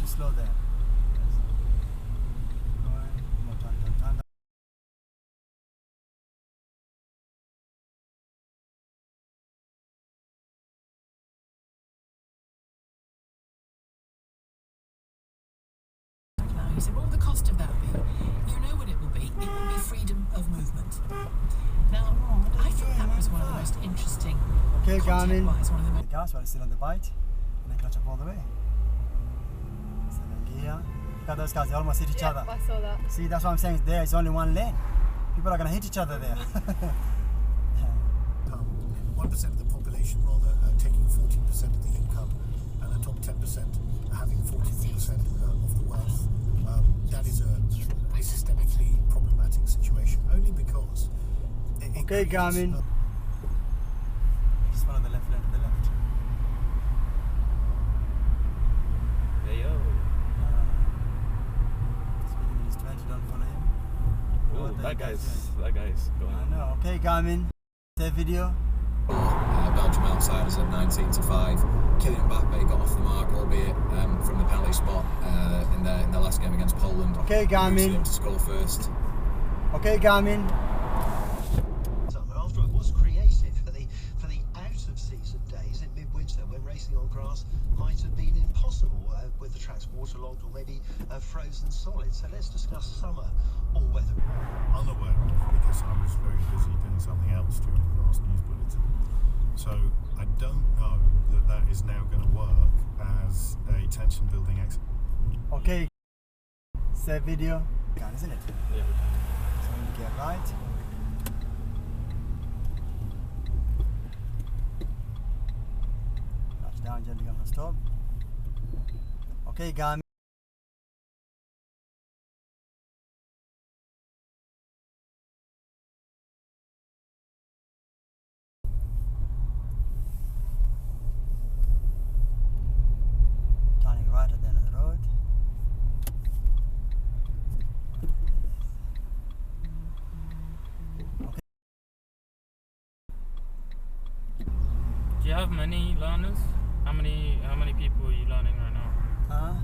too slow there. He said, what will the cost of that be? You know what it will be. It will be freedom of movement. Now, I thought that was one of the most interesting. Okay, Garmin. One of the The gas while it's still on the bite, and then clutch up all the way. 7 gear. Look at those guys, they almost hit each other. I saw that. See, that's what I'm saying. There is only one lane. People are going to hit each other there. 1% of the population, rather, taking 14% of the income, and the top 10% having 44% of the wealth. That is a systemically problematic situation, only because... Okay, Garmin. Just follow the left lane to the left. Hey yo. Speeding in his 20, don't follow him. Oh, that guy's going. I know. Okay, Garmin. Save video. Belgium outsiders at 19-5. Kylian Mbappe got off the mark, albeit from the penalty spot in their last game against Poland. Okay, Garmin. Him to score first. Okay, Garmin. After it was created for the out-of-season days in midwinter when racing on grass might have been impossible with the tracks waterlogged or maybe frozen solid. So let's discuss summer all-weather. Unaware of, because I was very busy doing something else during the last news bulletin. So I don't know that is now going to work as a tension-building exercise. Okay. Save video. Gone, isn't it? Yeah. So we get right. Touch down, gently gonna stop. Okay, Garmin. Turning right at the end of the road. Okay. Do you have many learners? How many people are you learning right now?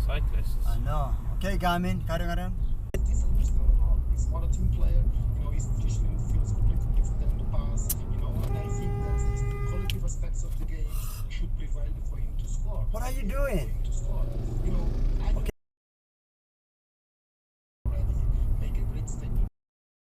Cyclists. I know. Okay, Garmin, carry on. It's one or two player